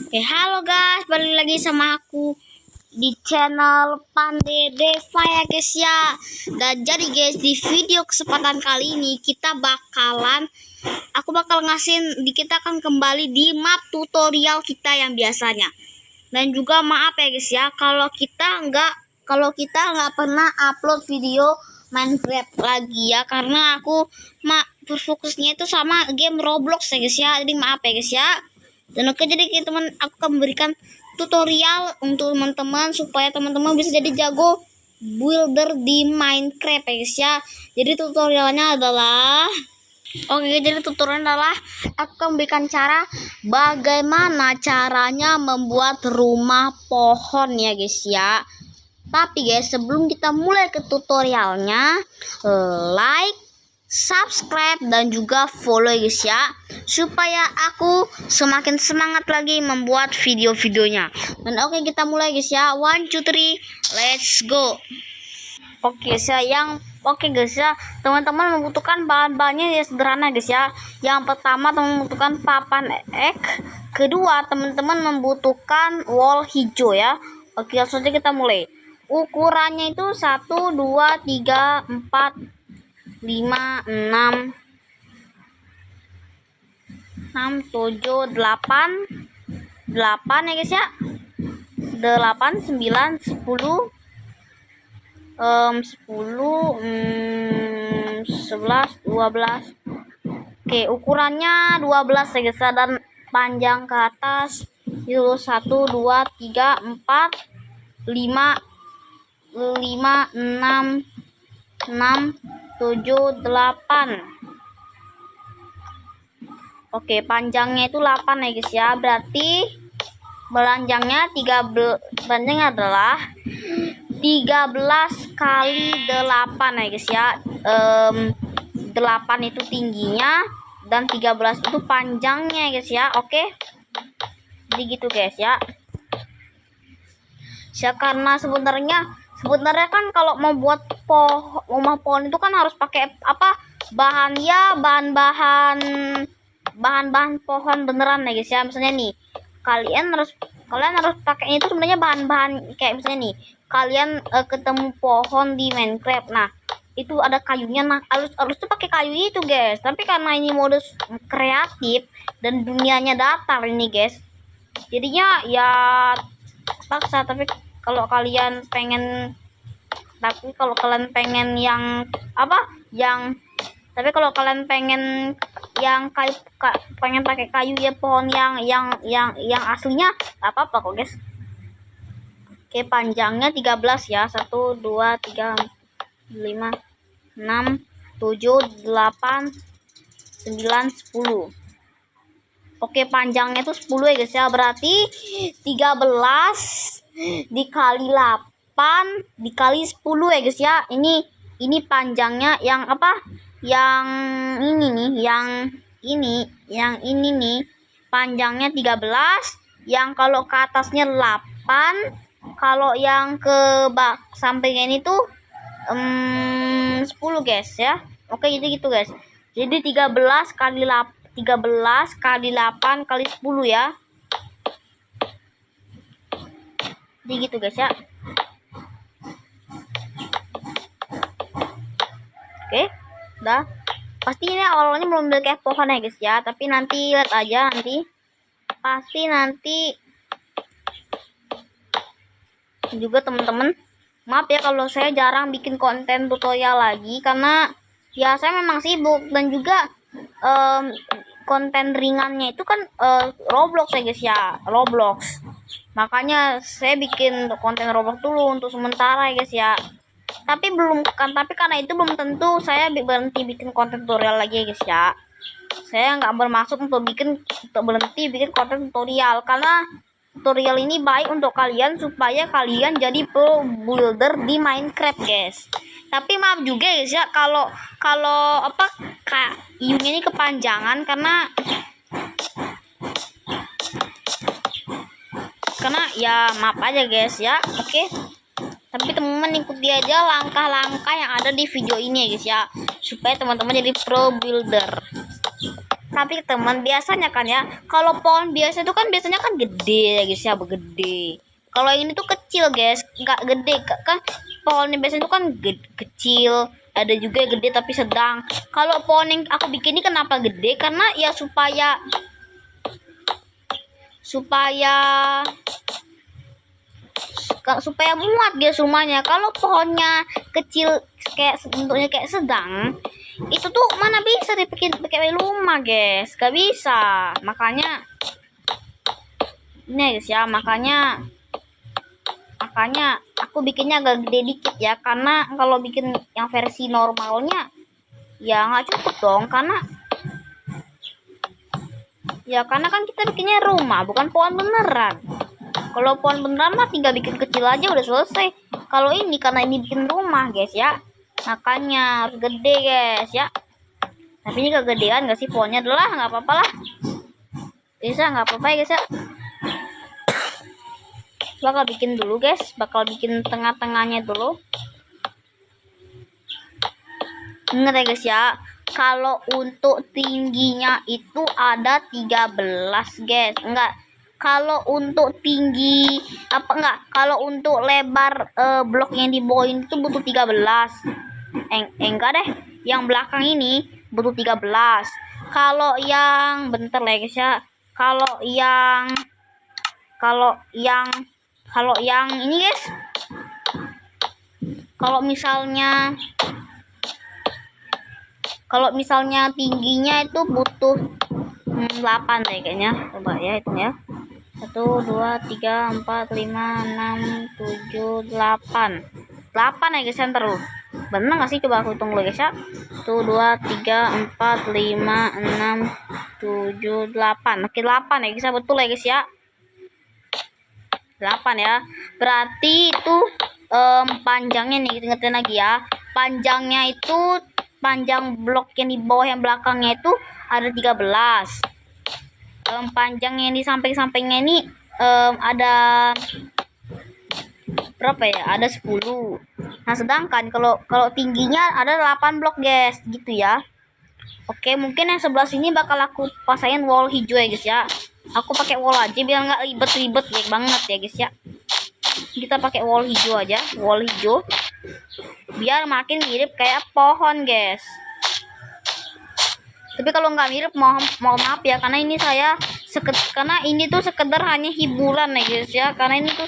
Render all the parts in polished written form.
Oke, halo guys, balik lagi sama aku di channel Pande Deva ya guys ya. Dan jadi guys, di video kesempatan kali ini aku bakal kita akan kembali di map tutorial kita yang biasanya. Dan juga maaf ya guys ya, kalau kita nggak pernah upload video Minecraft lagi ya, karena aku berfokusnya itu sama game Roblox ya guys ya. Jadi maaf ya guys ya. Dan oke, jadi aku akan memberikan tutorial untuk teman-teman supaya teman-teman bisa jadi jago builder di Minecraft ya guys ya. Jadi tutorialnya adalah aku akan memberikan cara bagaimana caranya membuat rumah pohon ya guys ya. Tapi guys, sebelum kita mulai ke tutorialnya, like, subscribe dan juga follow guys ya, supaya aku semakin semangat lagi membuat video-videonya. Dan oke, kita mulai guys ya. 1 2 3 let's go. Oke guys ya, teman-teman membutuhkan bahan-bahannya ya sederhana guys ya. Yang pertama teman membutuhkan papan egg, kedua teman-teman membutuhkan wall hijau ya. Oke, langsung saja kita mulai. Ukurannya itu 1 2 3 4 5 6 6 7 8 8 ya guys ya. 8 9 10 10 11 12. Oke, ukurannya 12 ya guys ya, dan panjang ke atas itu 1 2 3 4 5 6 6 7 8. Oke, panjangnya itu 8 ya guys ya. Berarti panjangnya adalah 13 kali 8 ya guys ya. 8 itu tingginya dan 13 itu panjangnya ya guys ya. Oke, jadi gitu guys ya. Karena sebenarnya kan kalau mau buat rumah pohon itu kan harus pakai bahan-bahan pohon beneran ya guys ya. Misalnya nih, kalian harus pakai itu sebenarnya bahan-bahan kayak misalnya nih, kalian ketemu pohon di Minecraft, nah itu ada kayunya, nah harus tuh pakai kayu itu guys. Tapi karena ini modus kreatif dan dunianya datar ini guys, jadinya ya paksa. Tapi kalau kalian pengen yang kayu, pengen pakai kayu ya, pohon yang aslinya, apa-apa kok guys. Oke, panjangnya 13 ya. 1 2 3 5 6 7 8 9 10. Oke, panjangnya itu 10 ya guys ya. Berarti 13 dikali 8 dikali 10 ya guys ya. Ini panjangnya yang yang ini nih panjangnya 13, yang kalau ke atasnya 8, kalau yang ke sampingnya ini tuh 10 guys ya. Oke, jadi gitu guys. Jadi 13 kali 8 kali 10 ya. Jadi gitu guys ya. Oke, udah. Pastinya awalnya belum kayak pohon ya guys ya, tapi nanti lihat aja, pasti nanti juga teman-teman. Maaf ya kalau saya jarang bikin konten tutorial lagi, karena ya saya memang sibuk, dan juga konten ringannya itu kan Roblox ya guys ya, Roblox. Makanya saya bikin konten Roblox dulu untuk sementara ya guys ya. Tapi karena itu belum tentu saya berhenti bikin konten tutorial lagi ya guys ya. Saya nggak bermaksud untuk berhenti bikin konten tutorial, karena tutorial ini baik untuk kalian supaya kalian jadi pro builder di Minecraft guys. Tapi maaf juga guys ya kalau kayunya ini kepanjangan, karena ya maaf aja guys ya. Oke, tapi teman-teman ikuti aja langkah-langkah yang ada di video ini ya guys ya, supaya teman-teman jadi pro builder. Tapi teman, biasanya kan ya, kalau pohon biasa itu kan biasanya kan gede ya guys ya, gede. Kalau yang ini tuh kecil guys, nggak gede kan. Pohon yang biasanya itu kan kecil, ada juga yang gede tapi sedang. Kalau pohon yang aku bikin ini kenapa gede? Karena ya supaya muat guys rumahnya. Kalau pohonnya kecil kayak bentuknya kayak sedang, itu tuh mana bisa dibikin pakai rumah guys, gak bisa. Makanya ini guys ya, makanya aku bikinnya agak gede dikit ya, karena kalau bikin yang versi normalnya ya nggak cukup dong, karena kan kita bikinnya rumah bukan pohon beneran. Kalau pohon beneran mah tinggal bikin kecil aja udah selesai. Kalau ini karena ini bikin rumah guys ya, makanya harus gede guys ya. Tapi ini kegedean gak sih pohonnya? Adalah nggak apa-apa lah, bisa nggak apa-apa ya guys ya. Bakal bikin dulu guys, bakal bikin tengah-tengahnya dulu. Ingat ya guys ya, kalau untuk tingginya itu ada 13 guys. Enggak, kalau untuk tinggi kalau untuk lebar blok yang di bawah ini tuh butuh 13. Enggak deh, yang belakang ini butuh 13. Kalau yang bentar lah guys ya, kalau yang ini guys, kalau misalnya tingginya itu butuh 8 deh kayaknya. Coba ya hitung ya. 1, 2, 3, 4, 5, 6, 7, 8. 8 ya guys, ntar lu. Bener gak sih? Coba aku hitung dulu guys ya. 1, 2, 3, 4, 5, 6, 7, 8. Makin 8 ya guys, betul ya guys ya. 8 ya. Berarti itu panjangnya nih, ingetin lagi ya. Panjangnya itu, panjang blok yang di bawah yang belakangnya itu ada 13. Panjangnya yang di samping-sampingnya ini ada berapa ya? Ada 10. Nah, sedangkan kalau tingginya ada 8 blok guys, gitu ya. Oke, mungkin yang sebelah sini bakal aku pasangin wall hijau ya guys ya. Aku pakai wall aja biar nggak ribet-ribet banget ya guys ya. Kita pakai wall hijau aja, wall hijau. Biar makin mirip kayak pohon guys. Tapi kalau nggak mirip, mohon maaf ya, karena ini tuh sekedar hanya hiburan ya guys ya. Karena ini tuh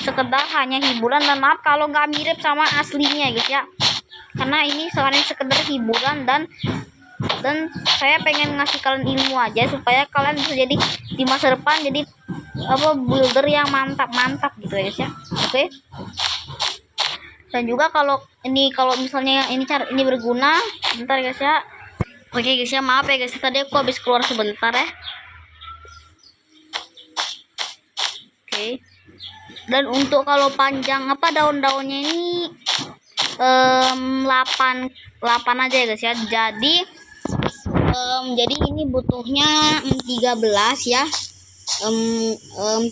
sekedar hanya hiburan, dan maaf kalau nggak mirip sama aslinya guys ya. Karena ini sekedar hiburan, dan saya pengen ngasih kalian ilmu aja supaya kalian bisa jadi di masa depan jadi builder yang mantap gitu ya guys ya. Oke. Dan juga kalau misalnya ini berguna, bentar guys ya. Oke guys ya, maaf ya guys, tadi aku habis keluar sebentar ya. Oke. Dan untuk kalau panjang daun-daunnya ini 8 aja ya guys ya. Jadi ini butuhnya 13 ya. 13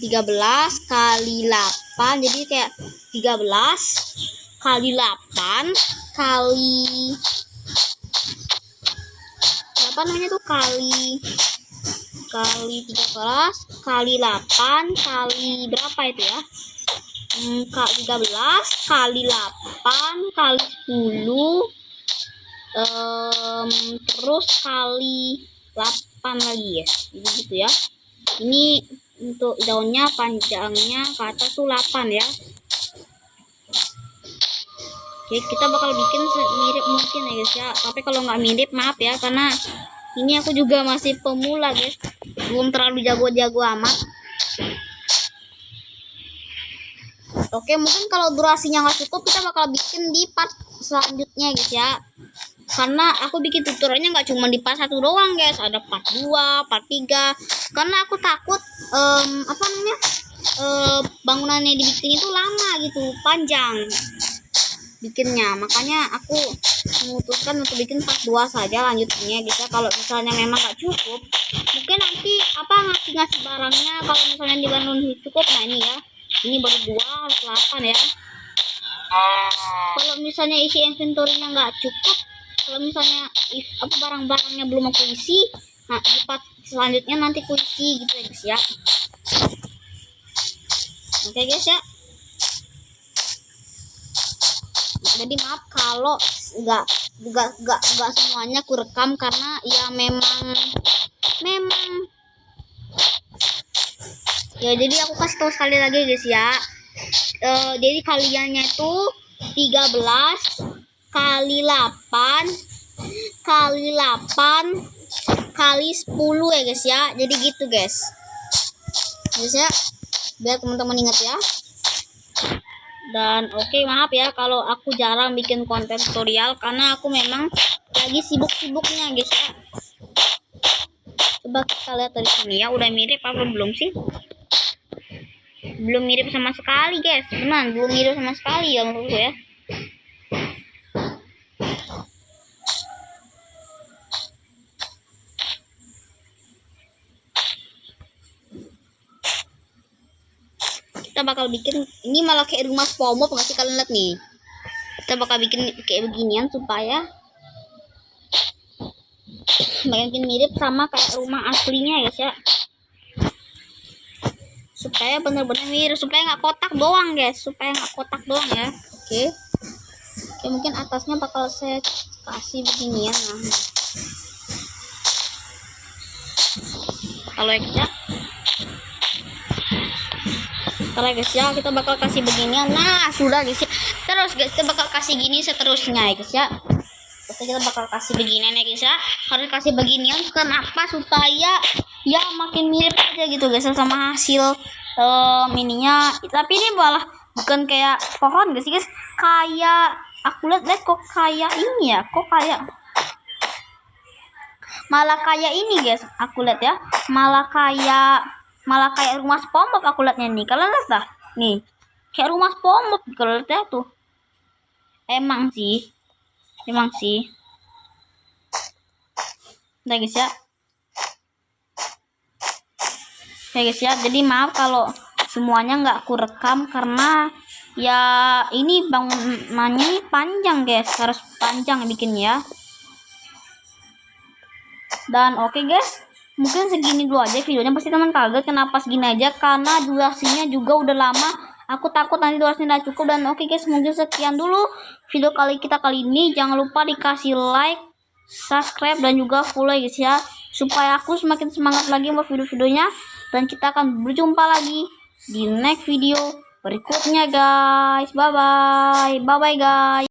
kali 8, jadi kayak 13 kali 8 kali apa namanya tuh, kali 13 kali 8 kali berapa itu ya, 13 kali 8 kali 10 terus kali 8 lagi ya, jadi gitu ya. Ini untuk daunnya panjangnya ke atas tuh 8 ya. Oke, kita bakal bikin mirip mungkin ya guys ya. Tapi kalau nggak mirip maaf ya, karena ini aku juga masih pemula guys, belum terlalu jago-jago amat. Oke, mungkin kalau durasinya nggak cukup, kita bakal bikin di part selanjutnya guys ya. Karena aku bikin tutorialnya nggak cuma di part 1 doang guys, ada part 2, part 3. Karena aku takut bangunannya dibikin itu lama gitu, panjang bikinnya. Makanya aku memutuskan untuk bikin part 2 saja lanjutnya guys ya. Kalau misalnya memang nggak cukup, mungkin nanti ngasih barangnya. Kalau misalnya di Bandung cukup, nah ini ya, ini baru 2 harus 8 ya. Kalau misalnya isi inventory-nya nggak cukup, kalau misalnya barang-barangnya belum aku isi, Nah, di part selanjutnya nanti kunci gitu ya guys ya. Oke guys ya. Jadi maaf kalau nggak semuanya aku rekam karena ya memang ya, jadi aku kasih tahu sekali lagi guys ya. Jadi kaliannya itu 13 kali 8 kali 10 ya guys ya. Jadi gitu guys ya, biar teman-teman ingat ya. Dan oke, maaf ya kalau aku jarang bikin konten tutorial karena aku memang lagi sibuk-sibuknya guys ya. Coba kita lihat dari sini ya, udah mirip apa belum sih? Belum mirip sama sekali guys, benar belum mirip sama sekali ya menurutku ya. Kita bakal bikin ini malah kayak rumah SpongeBob, nggak sih kalian lihat nih? Kita bakal bikin kayak beginian supaya makin mirip sama kayak rumah aslinya guys ya. Supaya bener-bener mirip, supaya nggak kotak doang guys, ya. Oke, mungkin atasnya bakal saya kasih beginian. Nah, kalau guys ya, kita bakal kasih beginian. Nah sudah guys ya. Terus guys, kita bakal kasih gini seterusnya ya guys ya. Oke, kita bakal kasih beginian ya guys ya. Harus kasih beginian kenapa? Supaya ya makin mirip aja gitu guys sama hasil mininya. Tapi ini malah bukan kayak pohon guys, kayak aku lihat kok kayak ini ya, malah kayak ini guys, aku lihat ya, malah kayak rumah SpongeBob aku lihatnya nih. Kalian lihat dah nih, kayak rumah SpongeBob kalau lihat ya tuh. Emang sih udah guys ya. Oke guys ya, jadi maaf kalau semuanya nggak aku rekam karena ya ini bangunannya panjang guys, harus panjang bikinnya. Dan oke guys, mungkin segini dulu aja videonya. Pasti teman kaget kenapa segini aja, karena durasinya juga udah lama. Aku takut nanti durasinya udah cukup. Dan oke guys, mungkin sekian dulu video kita kali ini. Jangan lupa dikasih like, subscribe, dan juga follow guys ya, supaya aku semakin semangat lagi buat video-videonya. Dan kita akan berjumpa lagi di next video berikutnya guys. Bye bye guys.